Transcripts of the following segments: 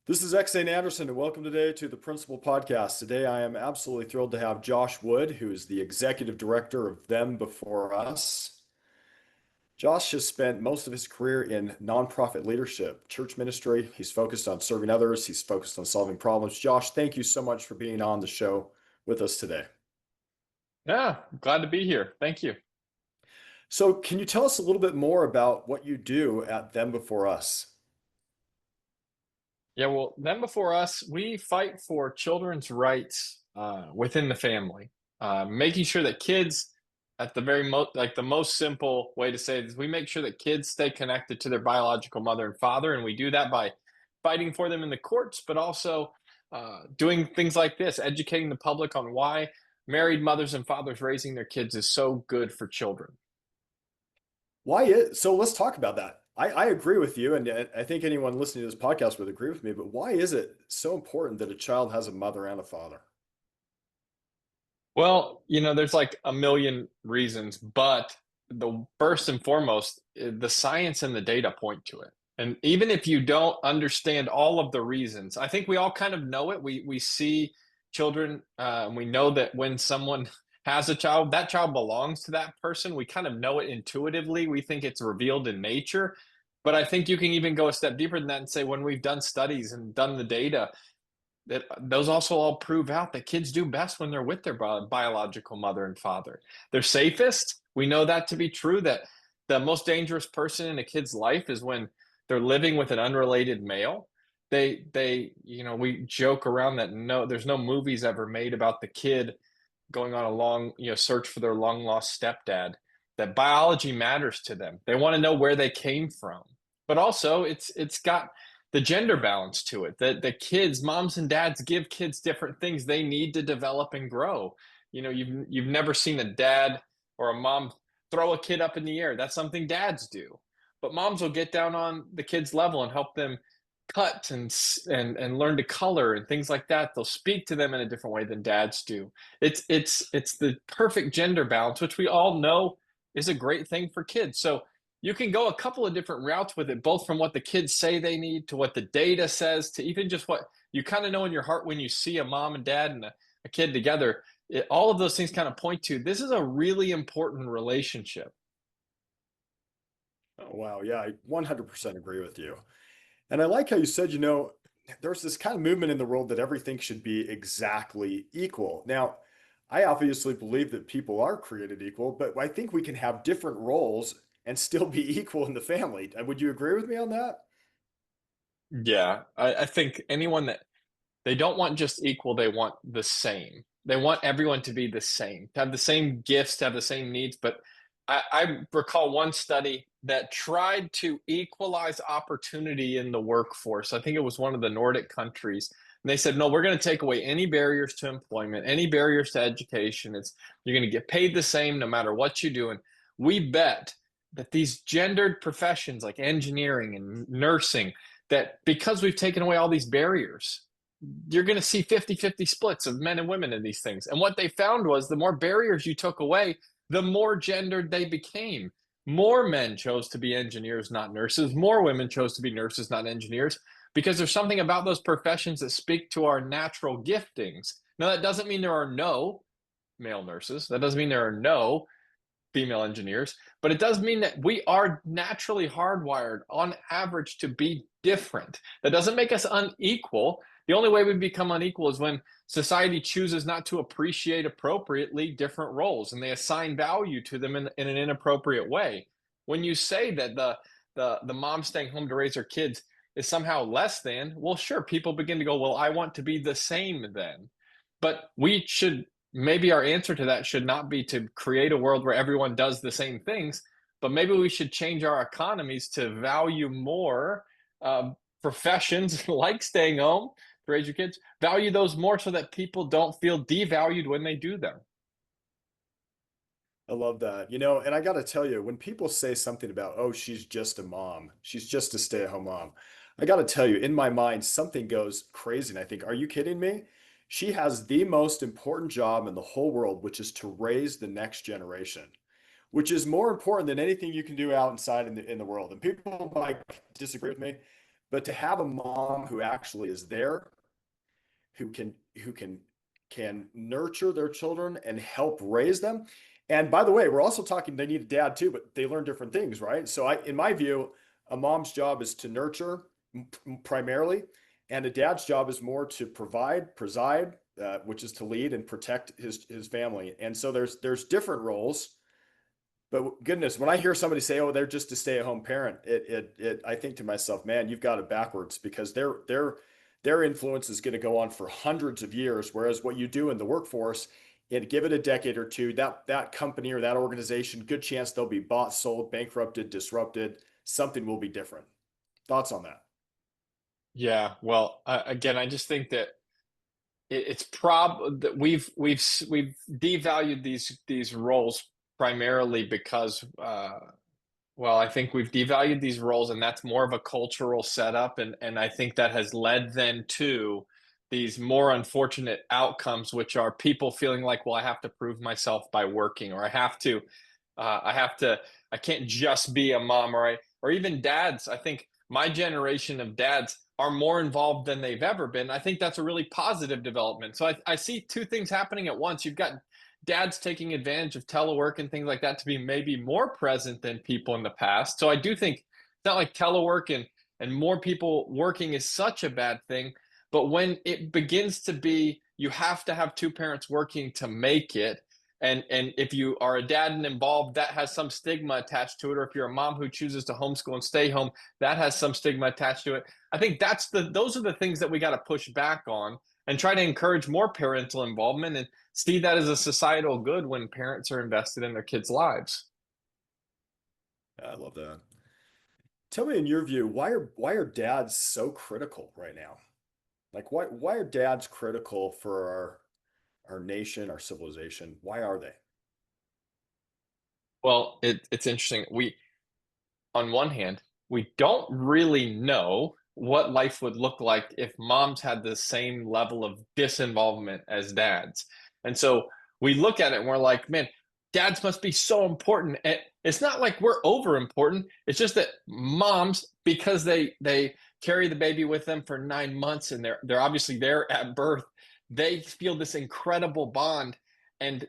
This is Xane Anderson, and welcome today to the Principal Podcast. Today, I am absolutely thrilled to have Josh Wood, who is the executive director of Them Before Us. Josh has spent most of his career in nonprofit leadership, church ministry. He's focused on serving others, he's focused on solving problems. Josh, thank you so much for being on the show with us today. Yeah, glad to be here. Thank you. So, can you tell us a little bit more about what you do at Them Before Us? Yeah, well, then before us, we fight for children's rights within the family, making sure that kids, at the very most, like the most simple way to say it is, we make sure that kids stay connected to their biological mother and father, and we do that by fighting for them in the courts, but also doing things like this, educating the public on why married mothers and fathers raising their kids is so good for children. So let's talk about that. I agree with you, and I think anyone listening to this podcast would agree with me, but why is it so important that a child has a mother and a father? Well, there's like a million reasons, but the first and foremost, the science and the data point to it. And even if you don't understand all of the reasons, I think we all kind of know it. We see children, and we know that when someone has a child, that child belongs to that person. We kind of know it intuitively. We think it's revealed in nature. But I think you can even go a step deeper than that and say, when we've done studies and done the data, that those also all prove out that kids do best when they're with their biological mother and father. They're safest. We know that to be true, that the most dangerous person in a kid's life is when they're living with an unrelated male. We joke around that there's no movies ever made about the kid going on a long, search for their long lost stepdad. That biology matters to them. They want to know where they came from. But also it's got the gender balance to it. That the kids, moms and dads give kids different things they need to develop and grow. You've never seen a dad or a mom throw a kid up in the air. That's something dads do. But moms will get down on the kid's level and help them cut and learn to color and things like that. They'll speak to them in a different way than dads do. It's the perfect gender balance, which we all know is a great thing for kids. So you can go a couple of different routes with it, both from what the kids say they need to what the data says to even just what you kind of know in your heart when you see a mom and dad and a kid together. All of those things kind of point to this is a really important relationship. Oh, wow. Yeah, I 100% agree with you. And I like how you said, there's this kind of movement in the world that everything should be exactly equal. Now, I obviously believe that people are created equal, but I think we can have different roles and still be equal in the family. Would you agree with me on that? Yeah, I think anyone that they don't want just equal, they want the same. They want everyone to be the same, to have the same gifts, to have the same needs. But I recall one study that tried to equalize opportunity in the workforce. I think it was one of the Nordic countries. And they said, no, we're going to take away any barriers to employment, any barriers to education. You're going to get paid the same no matter what you do. And we bet that these gendered professions like engineering and nursing, that because we've taken away all these barriers, you're going to see 50-50 splits of men and women in these things. And what they found was the more barriers you took away, the more gendered they became. More men chose to be engineers, not nurses. More women chose to be nurses, not engineers, because there's something about those professions that speak to our natural giftings. Now, that doesn't mean there are no male nurses. That doesn't mean there are no female engineers, but it does mean that we are naturally hardwired on average to be different. That doesn't make us unequal. The only way we become unequal is when society chooses not to appreciate appropriately different roles and they assign value to them in an inappropriate way. When you say that the mom staying home to raise her kids is somehow less than, well, sure, people begin to go, well, I want to be the same then. But we should maybe our answer to that should not be to create a world where everyone does the same things, but maybe we should change our economies to value more professions like staying home to raise your kids, value those more so that people don't feel devalued when they do them. I love that. And I got to tell you, when people say something about, oh, she's just a mom, she's just a stay-at-home mom, I got to tell you, in my mind, something goes crazy. And I think, are you kidding me? She has the most important job in the whole world, which is to raise the next generation, which is more important than anything you can do outside in the world. And people might disagree with me, But to have a mom who actually is there, who can nurture their children and help raise them. And by the way, we're also talking they need a dad too, but they learn different things, right? So in my view, a mom's job is to nurture primarily, and a dad's job is more to preside, which is to lead and protect his family. And so there's different roles. But goodness, when I hear somebody say, "Oh, they're just a stay-at-home parent," I think to myself, man, you've got it backwards, because their influence is going to go on for hundreds of years. Whereas what you do in the workforce, and give it a decade or two, that company or that organization, good chance they'll be bought, sold, bankrupted, disrupted. Something will be different. Thoughts on that? Yeah, well, again, I just think that it's prob that we've devalued these roles primarily because well, I think we've devalued these roles, and that's more of a cultural setup, and I think that has led then to these more unfortunate outcomes, which are people feeling like, well, I have to prove myself by working, or I have to, I can't just be a mom, or even dads. I think my generation of dads are more involved than they've ever been. I think that's a really positive development. So I see two things happening at once. You've got dads taking advantage of telework and things like that to be maybe more present than people in the past. So I do think it's not like telework and more people working is such a bad thing. But when it begins to be, you have to have two parents working to make it. And if you are a dad and involved, that has some stigma attached to it. Or if you're a mom who chooses to homeschool and stay home, that has some stigma attached to it. I think those are the things that we got to push back on and try to encourage more parental involvement and see that as a societal good when parents are invested in their kids' lives. I love that. Tell me, in your view, why are dads so critical right now? Like, why are dads critical for our nation, our civilization? Why are they? Well, it's interesting. On one hand, we don't really know what life would look like if moms had the same level of disinvolvement as dads. And so we look at it and we're like, man, dads must be so important. And it's not like we're over important. It's just that moms, because they carry the baby with them for 9 months and they're obviously there at birth, they feel this incredible bond, and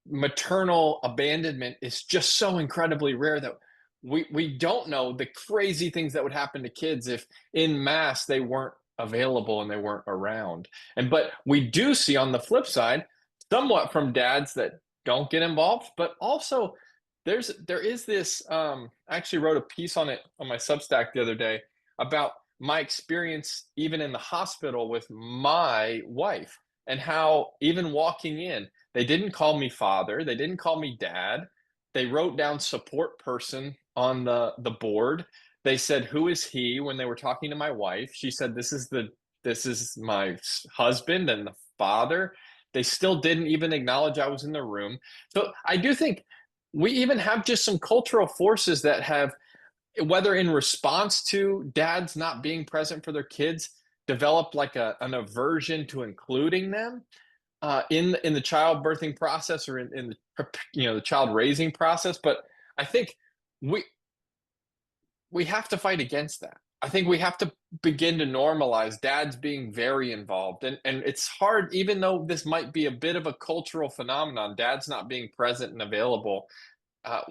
maternal abandonment is just so incredibly rare that we don't know the crazy things that would happen to kids if in mass they weren't available and they weren't around. And but we do see on the flip side somewhat from dads that don't get involved, but also there is this I actually wrote a piece on it on my Substack the other day about my experience even in the hospital with my wife, and how even walking in, they didn't call me father, they didn't call me dad, they wrote down support person on the board. They said, "Who is he?" When they were talking to my wife, she said, this is my husband and the father." They still didn't even acknowledge I was in the room. So I do think we even have just some cultural forces that have, whether in response to dads not being present for their kids, developed like an aversion to including them in the childbirthing process, or in the the child raising process. But I think we we have to fight against that. I think we have to begin to normalize dads being very involved, and it's hard, even though this might be a bit of a cultural phenomenon, dads not being present and available.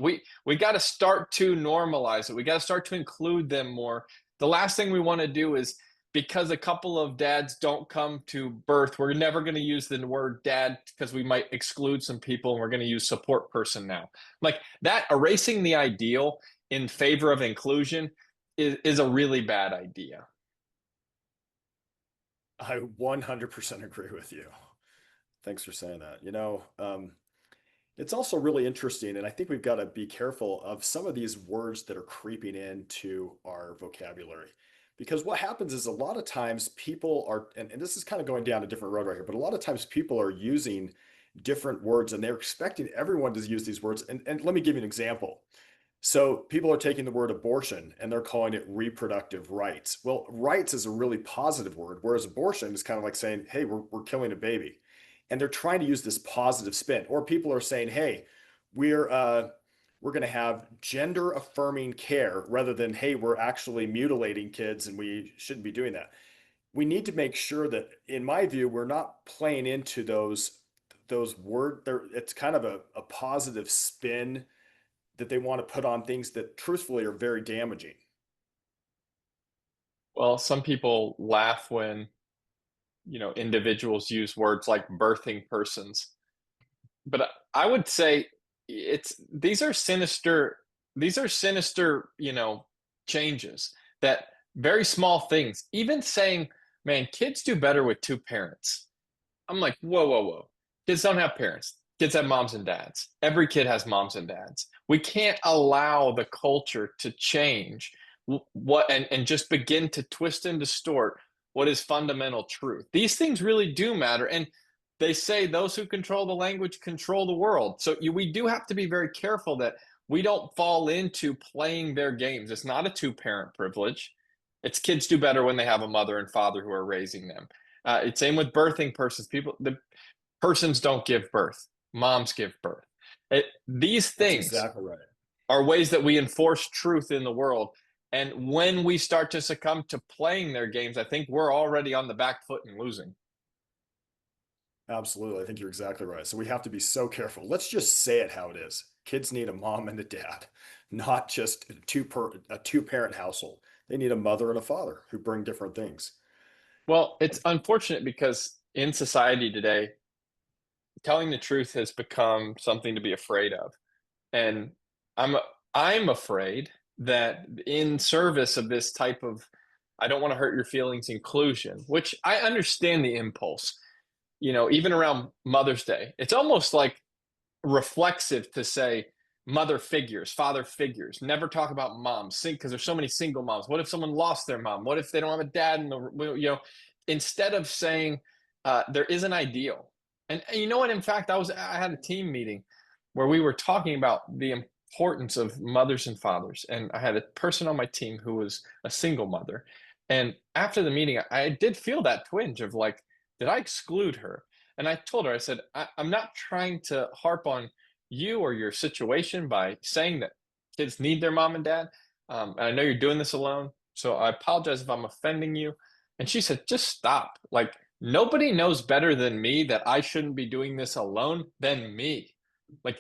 We got to start to normalize it. We got to start to include them more. The last thing we want to do is, because a couple of dads don't come to birth, we're never going to use the word dad because we might exclude some people, and we're going to use support person now. Like that, erasing the ideal in favor of inclusion is a really bad idea. I 100% agree with you. Thanks for saying that. It's also really interesting, and I think we've got to be careful of some of these words that are creeping into our vocabulary. Because what happens is, a lot of times people are, and this is kind of going down a different road right here, but a lot of times people are using different words and they're expecting everyone to use these words. And let me give you an example. So people are taking the word abortion and they're calling it reproductive rights. Well, rights is a really positive word, whereas abortion is kind of like saying, hey, we're killing a baby. And they're trying to use this positive spin. Or people are saying, hey, we're we're going to have gender affirming care rather than, hey, we're actually mutilating kids and we shouldn't be doing that. We need to make sure that, in my view, we're not playing into those word there. It's kind of a positive spin that they want to put on things that truthfully are very damaging. Well, some people laugh when, individuals use words like birthing persons. But I would say it's these are sinister, changes that very small things, even saying, man, kids do better with two parents. I'm like, whoa, whoa, whoa. Kids don't have parents. Kids have moms and dads. Every kid has moms and dads. We can't allow the culture to change what and just begin to twist and distort what is fundamental truth. These things really do matter. And they say those who control the language control the world. So we do have to be very careful that we don't fall into playing their games. It's not a two-parent privilege. It's kids do better when they have a mother and father who are raising them. It's same with birthing persons. The persons don't give birth. Moms give birth. These That's things exactly right. are ways that we enforce truth in the world. And when we start to succumb to playing their games, I think we're already on the back foot and losing. Absolutely. I think you're exactly right. So we have to be so careful. Let's just say it how it is. Kids need a mom and a dad, not just a two-parent household. They need a mother and a father who bring different things. Well, it's unfortunate because in society today, telling the truth has become something to be afraid of. And I'm I'm afraid that in service of this type of I don't want to hurt your feelings inclusion, which I understand the impulse, even around Mother's Day, it's almost like reflexive to say mother figures, father figures. Never talk about moms, because there's so many single moms. What if someone lost their mom? What if they don't have a dad in instead of saying there is an ideal. And you know what? In fact, I had a team meeting where we were talking about the importance of mothers and fathers, and I had a person on my team who was a single mother. And after the meeting, I did feel that twinge of like, did I exclude her? And I told her, I said, I'm not trying to harp on you or your situation by saying that kids need their mom and dad. And I know you're doing this alone. So I apologize if I'm offending you. And she said, just stop. Like, nobody knows better than me that I shouldn't be doing this alone than me. Like,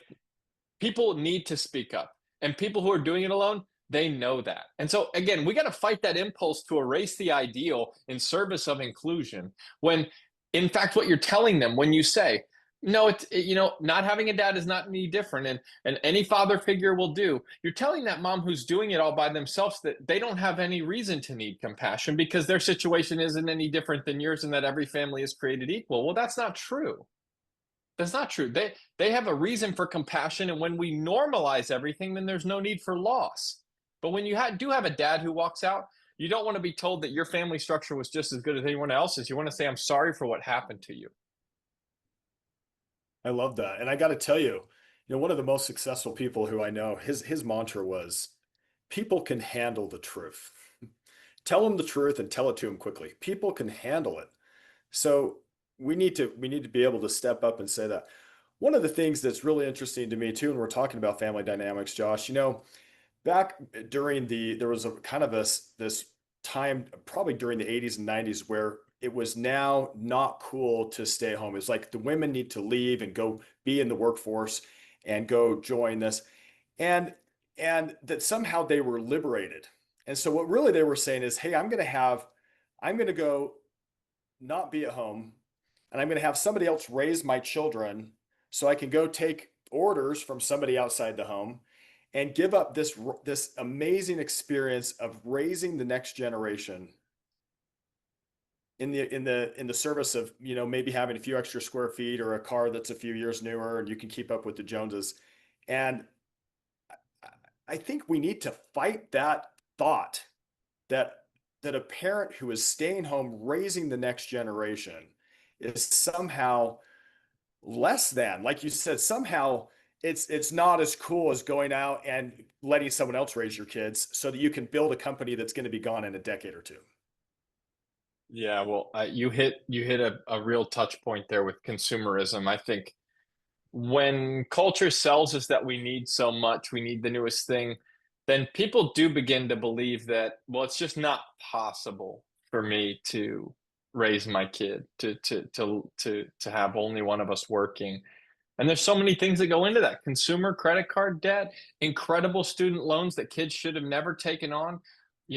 people need to speak up. And people who are doing it alone, they know that. And so, again, we got to fight that impulse to erase the ideal in service of inclusion when, in fact, what you're telling them when you say, no, not having a dad is not any different, and any father figure will do. You're telling that mom who's doing it all by themselves that they don't have any reason to need compassion because their situation isn't any different than yours, and that every family is created equal. Well, that's not true. That's not true. They have a reason for compassion, and when we normalize everything, then there's no need for loss. But when you do have a dad who walks out, you don't want to be told that your family structure was just as good as anyone else's. You want to say, "I'm sorry for what happened to you." I love that. And I got to tell you, one of the most successful people who I know, his mantra was people can handle the truth. Tell them the truth and tell it to them quickly. People can handle it. So we need to be able to step up and say that. One of the things that's really interesting to me too, and we're talking about family dynamics, Josh, back during there was a kind of this time probably during the 80s and 90s where it was now not cool to stay home. It's like the women need to leave and go be in the workforce and go join this. And that somehow they were liberated. And so what really they were saying is, hey, I'm going to go not be at home and I'm going to have somebody else raise my children so I can go take orders from somebody outside the home and give up this amazing experience of raising the next generation in the service of maybe having a few extra square feet or a car that's a few years newer and you can keep up with the Joneses. And I think we need to fight that thought that a parent who is staying home raising the next generation is somehow less than, like you said, somehow it's not as cool as going out and letting someone else raise your kids so that you can build a company that's going to be gone in a decade or two. Yeah, well, you hit a real touch point there with consumerism. I think when culture sells us that we need so much, we need the newest thing, then people do begin to believe that, well, it's just not possible for me to raise my kid, to have only one of us working. And there's so many things that go into that. Consumer credit card debt, incredible student loans that kids should have never taken on,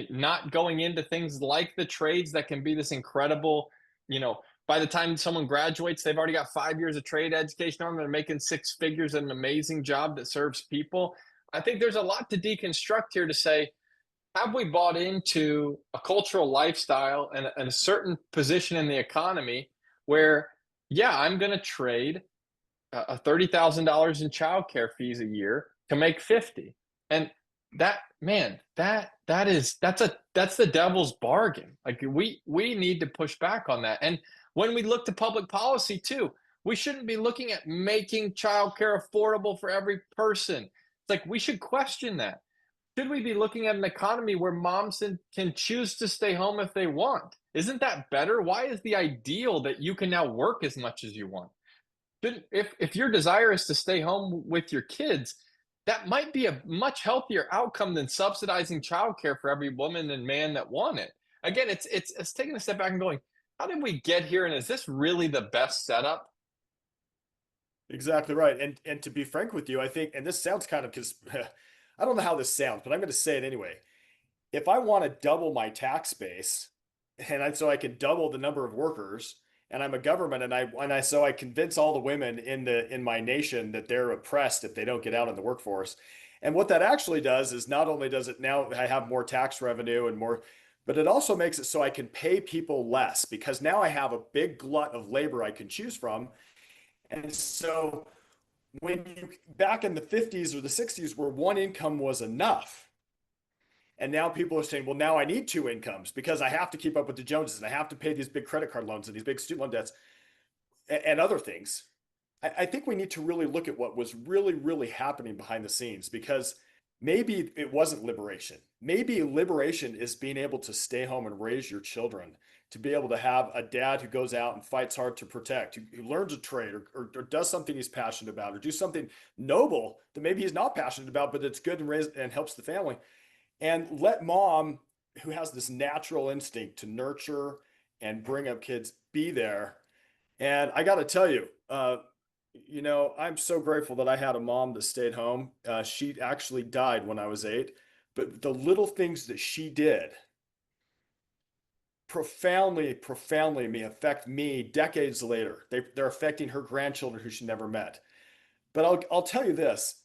not going into things like the trades that can be this incredible, by the time someone graduates, they've already got 5 years of trade education on them. They're making six figures at an amazing job that serves people. I think there's a lot to deconstruct here to say, have we bought into a cultural lifestyle and a certain position in the economy where, yeah, I'm going to trade $30,000 in childcare fees a year to make 50. And that, man, that's the devil's bargain. Like we need to push back on that. And when we look to public policy too, we shouldn't be looking at making childcare affordable for every person. It's like we should question that. Should we be looking at an economy where moms can choose to stay home if they want? Isn't that better? Why is the ideal that you can now work as much as you want? If your desire is to stay home with your kids, that might be a much healthier outcome than subsidizing childcare for every woman and man that want it. Again, it's taking a step back and going, how did we get here, and is this really the best setup? Exactly right. And to be frank with you, I think, and this sounds kind of because I don't know how this sounds, but I'm going to say it anyway. If I want to double my tax base, so I can double the number of workers, and I'm a government, so I convince all the women in my nation that they're oppressed if they don't get out in the workforce. And what that actually does is not only does it now I have more tax revenue and more, but it also makes it so I can pay people less because now I have a big glut of labor I can choose from. And so when you back in the 50s or the 60s where one income was enough, and now people are saying, well, now I need two incomes because I have to keep up with the Joneses and I have to pay these big credit card loans and these big student loan debts and other things. I think we need to really look at what was really, really happening behind the scenes because maybe it wasn't liberation. Maybe liberation is being able to stay home and raise your children, to be able to have a dad who goes out and fights hard to protect, who learns a trade or does something he's passionate about, or do something noble that maybe he's not passionate about, but it's good and helps the family. And let mom, who has this natural instinct to nurture and bring up kids, be there. And I got to tell you, I'm so grateful that I had a mom that stayed home. She actually died when I was 8, but the little things that she did profoundly may affect me decades later. They're affecting her grandchildren who she never met. But I'll tell you this.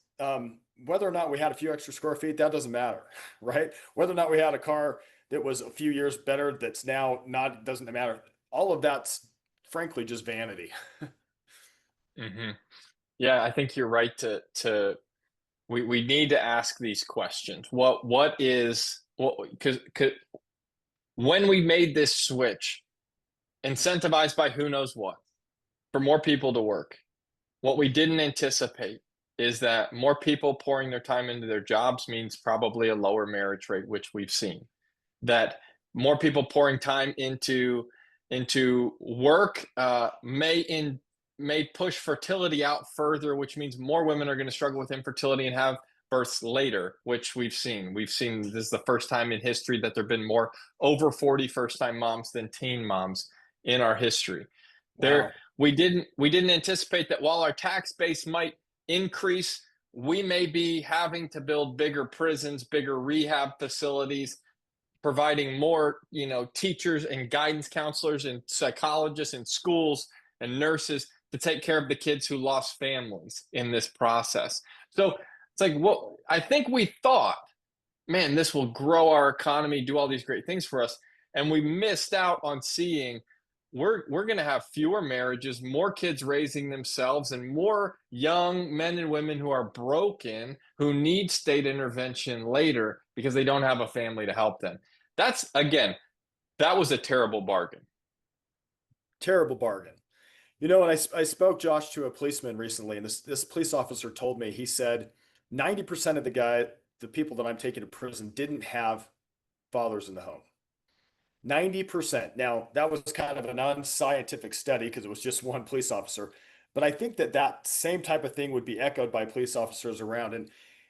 Whether or not we had a few extra square feet, that doesn't matter, right? Whether or not we had a car that was a few years better, that's now not, doesn't matter. All of that's frankly just vanity. Hmm. Yeah, I think you're right to we need to ask these questions. What is what because when we made this switch, incentivized by who knows what, for more people to work, what we didn't anticipate is that more people pouring their time into their jobs means probably a lower marriage rate, which we've seen. That more people pouring time into work may push fertility out further, which means more women are going to struggle with infertility and have births later, which we've seen. We've seen this is the first time in history that there have been more over 40 first-time moms than teen moms in our history. Wow. We didn't anticipate that while our tax base might increase, we may be having to build bigger prisons, bigger rehab facilities, providing more, teachers and guidance counselors and psychologists and schools and nurses to take care of the kids who lost families in this process. So it's like, well, I think we thought, man, this will grow our economy, do all these great things for us. And we missed out on seeing we're going to have fewer marriages, more kids raising themselves, and more young men and women who are broken, who need state intervention later because they don't have a family to help them. That was a terrible bargain. Terrible bargain. And I spoke, Josh, to a policeman recently, and this police officer told me, he said 90% of the people that I'm taking to prison didn't have fathers in the home. 90%. Now, that was kind of an unscientific study because it was just one police officer. But I think that that same type of thing would be echoed by police officers around.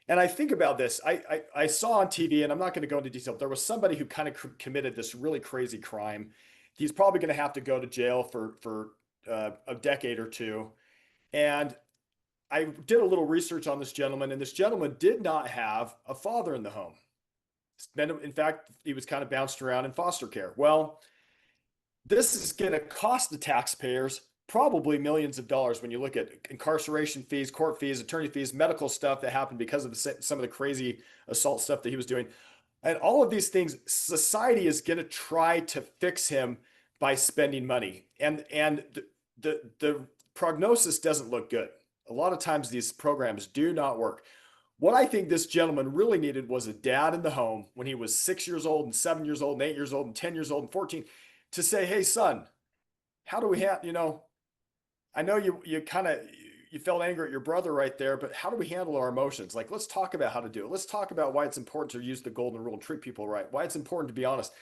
And I think about this. I saw on TV, and I'm not going to go into detail. There was somebody who kind of committed this really crazy crime. He's probably going to have to go to jail for a decade or two. And I did a little research on this gentleman, and this gentleman did not have a father in the home. In fact, he was kind of bounced around in foster care. Well, this is going to cost the taxpayers probably millions of dollars when you look at incarceration fees, court fees, attorney fees, medical stuff that happened because of some of the crazy assault stuff that he was doing. And all of these things, society is going to try to fix him by spending money. And the prognosis doesn't look good. A lot of times these programs do not work. What I think this gentleman really needed was a dad in the home when he was 6 years old and 7 years old and 8 years old and 10 years old and 14 to say, hey, son, how do we have, I know you kind of you felt anger at your brother right there, but how do we handle our emotions? Like, let's talk about how to do it. Let's talk about why it's important to use the golden rule and treat people right, why it's important to be honest.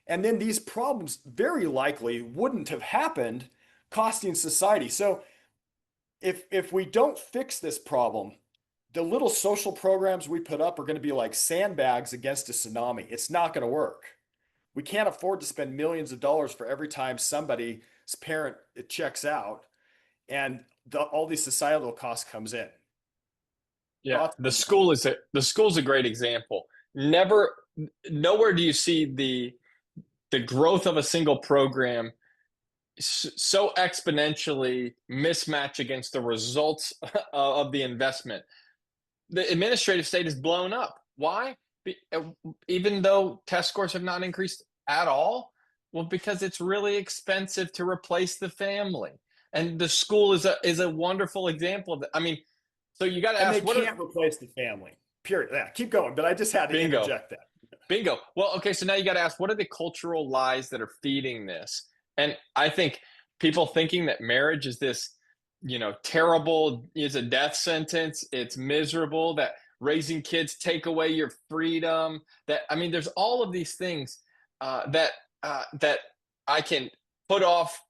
And then these problems very likely wouldn't have happened, costing society. So if we don't fix this problem, the little social programs we put up are going to be like sandbags against a tsunami. It's not going to work. We can't afford to spend millions of dollars for every time somebody's parent it checks out, and all these societal costs comes in. Yeah, the school's a great example. Nowhere do you see the growth of a single program so exponentially mismatch against the results of the investment. The administrative state is blown up. Why? Even though test scores have not increased at all? Well, because it's really expensive to replace the family. And the school is a wonderful example of that. I mean, so you got to ask, they can't replace the family. Period. Yeah, keep going. But I just had to interject that. Bingo. Well, okay, so now you got to ask, what are the cultural lies that are feeding this? And I think people thinking that marriage is this, terrible, is a death sentence, it's miserable, that raising kids take away your freedom, there's all of these things that I can put off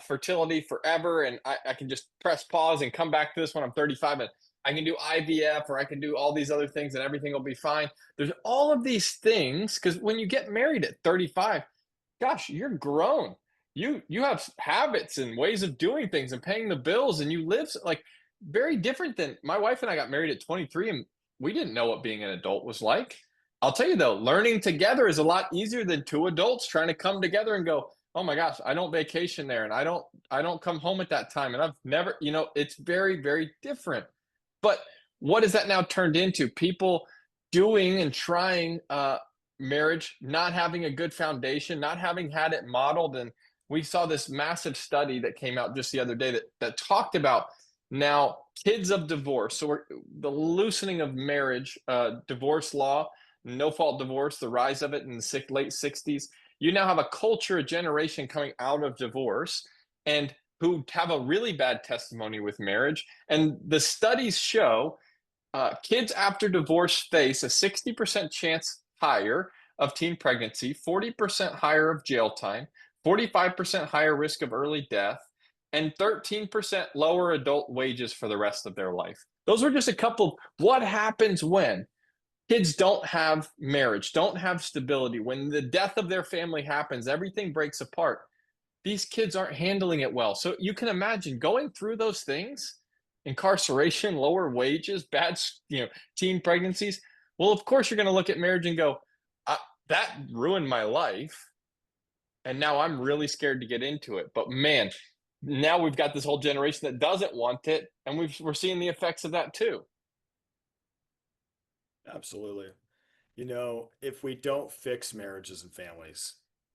fertility forever, and I can just press pause and come back to this when I'm 35, and I can do IVF, or I can do all these other things and everything will be fine. There's all of these things, because when you get married at 35, gosh, you're grown. You have habits and ways of doing things and paying the bills, and you live like very different than my wife and I got married at 23, and we didn't know what being an adult was like. I'll tell you though, learning together is a lot easier than two adults trying to come together and go, oh my gosh, I don't vacation there, and I don't come home at that time, and I've never, it's very, very different. But what has that now turned into? People doing and trying marriage, not having a good foundation, not having had it modeled. And we saw this massive study that came out just the other day that talked about now kids of divorce. So the loosening of marriage, divorce law, no fault divorce, the rise of it in the late 60s. You now have a culture, a generation coming out of divorce and who have a really bad testimony with marriage. And the studies show kids after divorce face a 60% chance higher of teen pregnancy, 40% higher of jail time, 45% higher risk of early death, and 13% lower adult wages for the rest of their life. Those are just a couple. What happens when kids don't have marriage, don't have stability? When the death of their family happens, everything breaks apart. These kids aren't handling it well. So you can imagine going through those things, incarceration, lower wages, bad, teen pregnancies. Well, of course, you're going to look at marriage and go, that ruined my life. And now I'm really scared to get into it. But man, now we've got this whole generation that doesn't want it. And we're seeing the effects of that too. Absolutely. If we don't fix marriages and families,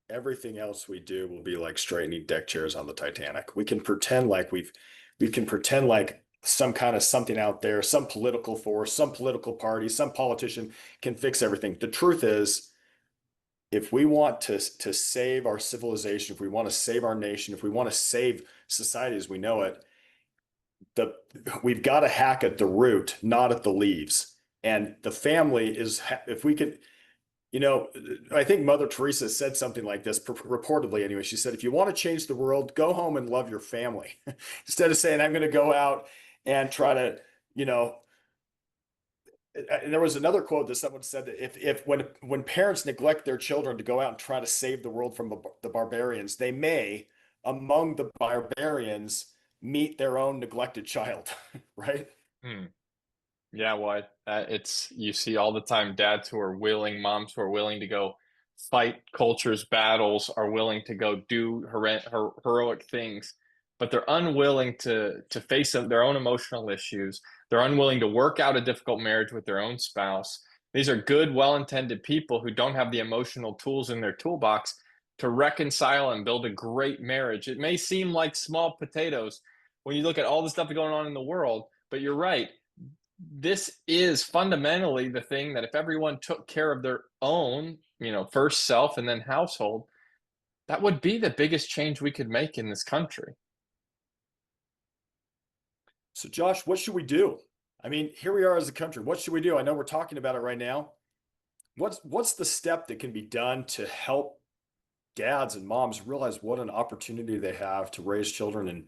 everything else we do will be like straightening deck chairs on the Titanic. We can pretend like we can pretend like some kind of something out there, some political force, some political party, some politician can fix everything. The truth is, if we want to save our civilization, if we want to save our nation, if we want to save society as we know it, we've got to hack at the root, not at the leaves. And the family is, if we could, You know, I think Mother Teresa said something like this, reportedly anyway. She said, if you want to change the world, go home and love your family. Instead of saying, I'm going to go out and try to, you know, and there was another quote that someone said that if when parents neglect their children to go out and try to save the world from the barbarians, they may, among the barbarians, meet their own neglected child, right? Hmm. Yeah, well, it's you see all the time dads who are willing, moms who are willing to go fight culture's battles, are willing to go do heroic things, but they're unwilling to face their own emotional issues. They're unwilling to work out a difficult marriage with their own spouse. These are good, well-intended people who don't have the emotional tools in their toolbox to reconcile and build a great marriage. It may seem like small potatoes when you look at all the stuff going on in the world, but you're right, this is fundamentally the thing that if everyone took care of their own, first self and then household, that would be the biggest change we could make in this country. So, Josh, what should we do? I mean, here we are as a country. What should we do? I know we're talking about it right now. What's the step that can be done to help dads and moms realize what an opportunity they have to raise children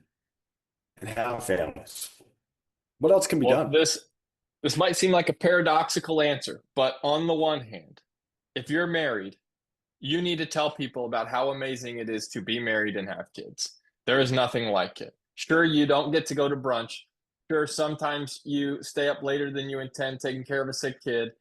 and have families? What else can be Well, done? this might seem like a paradoxical answer, but on the one hand, if you're married, you need to tell people about how amazing it is to be married and have kids. There is nothing like it. Sure, you don't get to go to brunch. Sure, sometimes you stay up later than you intend taking care of a sick kid.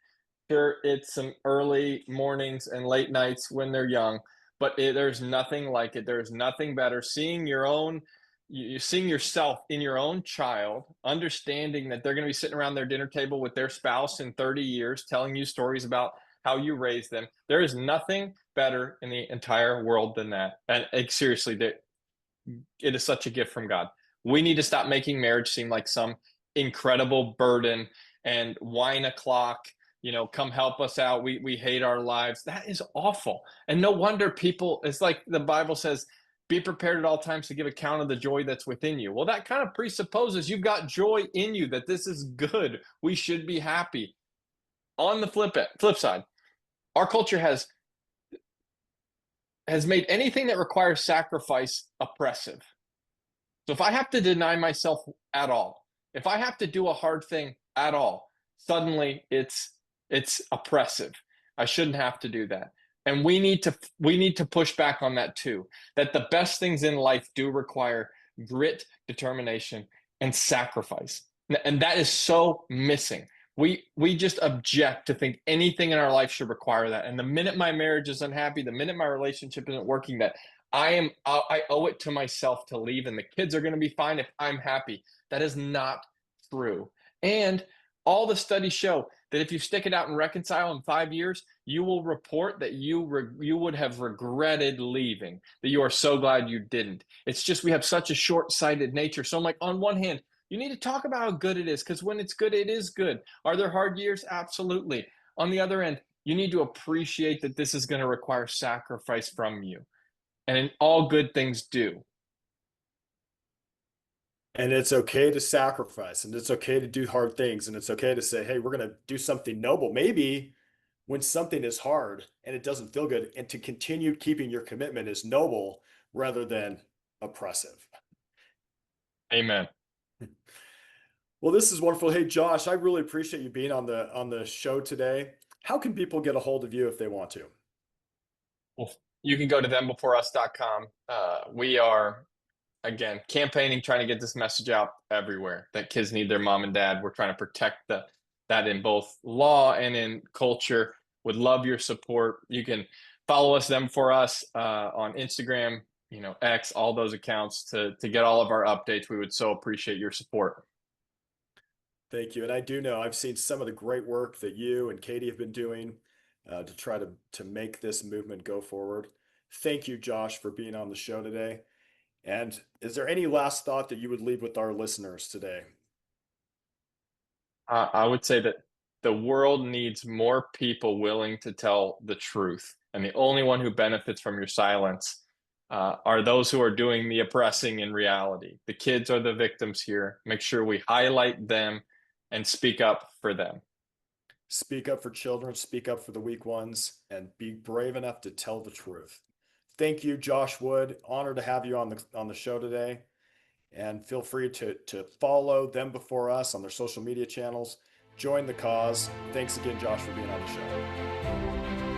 Sure, it's some early mornings and late nights when they're young, but there's nothing like it. There's nothing better. Seeing your own, you seeing yourself in your own child, understanding that they're going to be sitting around their dinner table with their spouse in 30 years, telling you stories about how you raised them. There is nothing better in the entire world than that. And seriously, it is such a gift from God. We need to stop making marriage seem like some incredible burden and whine o'clock, come help us out. We hate our lives. That is awful. And no wonder people, it's like the Bible says, be prepared at all times to give account of the joy that's within you. Well, that kind of presupposes you've got joy in you, that this is good. We should be happy. On the flip side, our culture has made anything that requires sacrifice oppressive. So if I have to deny myself at all, if I have to do a hard thing at all, suddenly it's oppressive. I shouldn't have to do that. And we need to push back on that too. That the best things in life do require grit, determination, and sacrifice. And that is so missing. We just object to think anything in our life should require that. And the minute my marriage is unhappy, the minute my relationship isn't working, that I owe it to myself to leave, and the kids are going to be fine if I'm happy. That is not true. And all the studies show that if you stick it out and reconcile in 5 years, you will report that you would have regretted leaving, that you are so glad you didn't. It's just we have such a short-sighted nature. So I'm like, on one hand, you need to talk about how good it is, because when it's good, it is good. Are there hard years? Absolutely. On the other end, you need to appreciate that this is going to require sacrifice from you. And in all good things do. And it's okay to sacrifice, and it's okay to do hard things, and it's okay to say, hey, we're going to do something noble. Maybe when something is hard and it doesn't feel good, and to continue keeping your commitment is noble rather than oppressive. Amen. Well, this is wonderful. Hey, Josh, I really appreciate you being on the show today. How can people get a hold of you if they want to? Well, you can go to thembeforeus.com. We are, again, campaigning, trying to get this message out everywhere that kids need their mom and dad. We're trying to protect that in both law and in culture. Would love your support. You can follow us, Them For Us, on Instagram, X, all those accounts to get all of our updates. We would so appreciate your support. Thank you. And I do know I've seen some of the great work that you and Katie have been doing to try to make this movement go forward. Thank you, Josh, for being on the show today. And is there any last thought that you would leave with our listeners today? I would say that the world needs more people willing to tell the truth. And the only one who benefits from your silence are those who are doing the oppressing in reality. The kids are the victims here. Make sure we highlight them and speak up for them. Speak up for children, speak up for the weak ones, and be brave enough to tell the truth. Thank you, Josh Wood. Honored to have you on the show today. And feel free to follow Them Before Us on their social media channels. Join the cause. Thanks again, Josh, for being on the show.